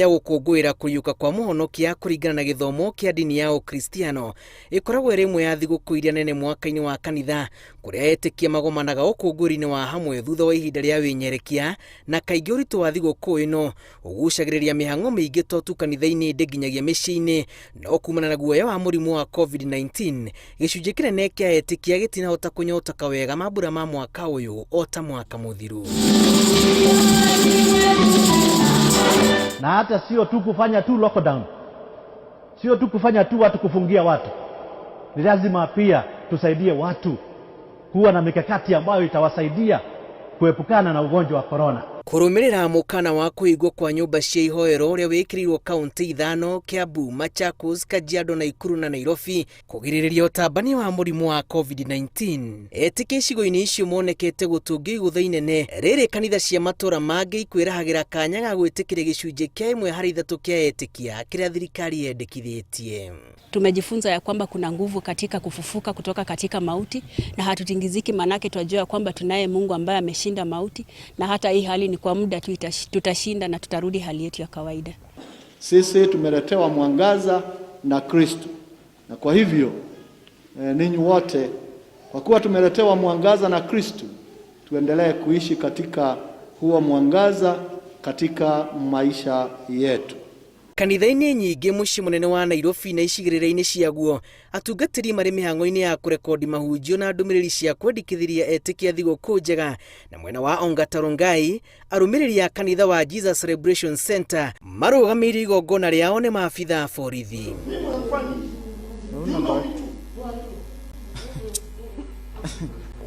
ya gukungwira kuyuka kwa muhonokia kuringana na githomo kia dini ya Ukristiano ikoragwo iri imwe ya thigũkũ iria nene mwaka-ini wa kanitha kuria etikia magomanaga ũkũngũĩri-inĩ wa hamwe thutha wa ihinda rĩa wĩnyerekia na kaingĩ ũritũ wa thigũkũ ĩno ũgucagĩrĩria mĩhang'o mĩingĩ totu kanitha-inĩ ndĩ nginyagia mĩciĩ-inĩ no kumana na guoya wa mũrimũ wa COVID-19 gĩcunjĩ kĩnene kĩa etikia gĩtinahota kũnyotaka wega mambura ma mwaka ũyũ o ta mwaka mũthiru. Na hata sio tu kufanya tu lockdown, sio tu kufanya tu watu kufungia watu, ni lazima pia tusaidie watu kuwa na mikakati ambayo itawasaidia kuepukana na ugonjwa wa corona. Kurumirira mukana wa kuigwo kwa nyumba cia ihoero uria wikirirwo kaunti ithano Kiambu, Machakos, Kajiado, Nakuru na Nairobi kugiririria utambania wa murimu wa COVID-19. Etiki icigo-ini icio monekete gutungi igutha inene riri kanitha cia matura mangi ikwirahagira kanya ga gwitikiria gicunji kia 1/3 kia etikia kiria thirikari yendekithitie. Tumejifunza ya kwamba kuna nguvu katika kufufuka kutoka katika mauti na hatutingiziki, manake tunajua kwamba tunaye Mungu ambaye ameshinda mauti, na hata hii hali ni kwa muda tu, tutashinda na tutarudi hali yetu ya kawaida. Sisi tumeletewa mwangaza na Kristo, na kwa hivyo ninyi wote, kwa kuwa tumeletewa mwangaza na Kristo, tuendelee kuishi katika huo mwangaza katika maisha yetu. Kanitha-ini nyingi muciĩ munene wa Nairobi na icigĩrĩra-inĩ ciaguo atungatĩri marĩ mĩhang'o-inĩ ya kũrekondi mahunjio na ndũmĩrĩri cia kwendikithĩria etĩkia thigũkũ njega, na mwena wa Ongata Rongai arũmĩrĩri a kanitha wa Jesus Celebration Center marũgamĩrĩire igongona rĩao nĩ maabitha a borithi.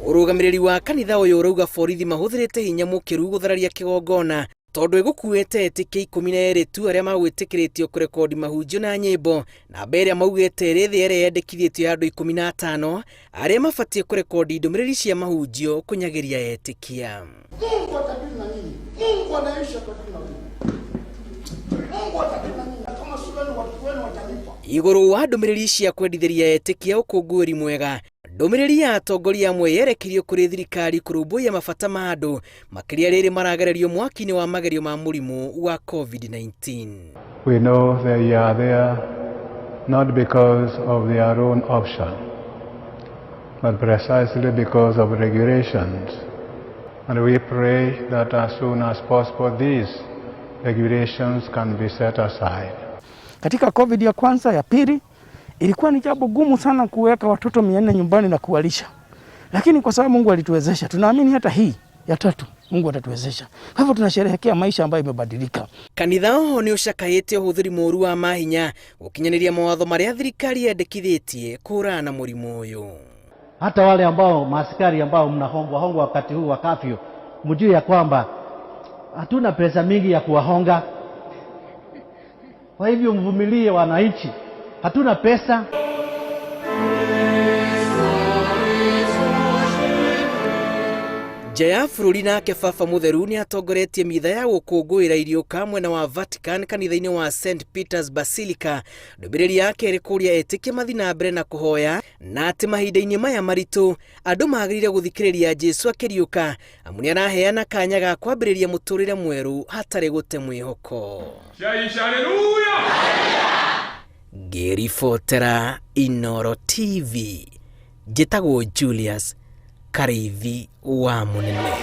Ũrũgamĩrĩri wa kanitha ũyũ ũrauga borithi mahũthĩrĩte hinya mũkĩru gũthararia kĩgongona tondu igukuite etikia 12 tu aria magwĩtĩkĩrĩtio kũrekondi mahunjio na nyĩmbo, na mbere maugĩte rĩthĩ ĩrĩa yendekithĩtio ya andũ 15 aria mabatie kũrekondi ndũmĩrĩri cia mahunjio kũnyagĩria etikia. Mungu atabiri na nini? Mungu anaisha kadiri na nini? Mungu atabiri na nini? Kama shuleni watu wenu watalipa. Igũrũ wa ndũmĩrĩri cia kwendithĩria etikia ũkũngũĩri mwega, ndũmĩrĩri ya atongoria amwe yerekirio kũrĩ thirikari kũrũmbũiya mabata ma andũ makĩria rĩrĩ maragererio mwaki-inĩ wa magerio ma mũrimũ wa COVID-19. We know they are there not because of their own option, but precisely because of regulations. And we pray that as soon as possible these regulations can be set aside. Katika COVID ya kwanza, ya pili, ilikuwa ni jambo gumu sana kuweka watoto 400 nyumbani na kuwalisha. Lakini kwa sababu Mungu alituwezesha, tunaamini hata hii ya tatu Mungu atatuwezesha. Kwa hivyo tunasherehekea maisha ambayo imebadilika. Kanitha oho ni ucakaĩte ũhũthĩri mũru wa mahinya gũkinyanĩria mawatho marĩa thirikari yendekithĩtie kũhũrana na mũrimũ ũyũ. Hata wale ambao maaskari ambao mnahongwa wakati huu wa kafyu, mjue ya kwamba hatuna pesa mingi ya kuwahonga. Kwa hivyo mvumilie wananchi. Hatuna pesa. Jaya bũrũri nake baba mũtheru nĩ atongoretie mitha ya gũkũngũĩra iriũka mwena wa Vatican kanitha-inĩ wa St. Peter's Basilica. Ndũmĩrĩri yake ĩrĩ kũria etĩkia mathi na mbere na kũhoya na atĩ mahinda-inĩ maya maritũ andũ magĩrĩire gũthikĩrĩria Jesu akĩriũka, amu nĩ araheana kanya ga kwambĩrĩria mũtũrĩre mwerũ hatarĩ gũte mwĩhoko. Ngĩribotera Inooro TV, njĩtagwo Julius Karithi wa Mũnene.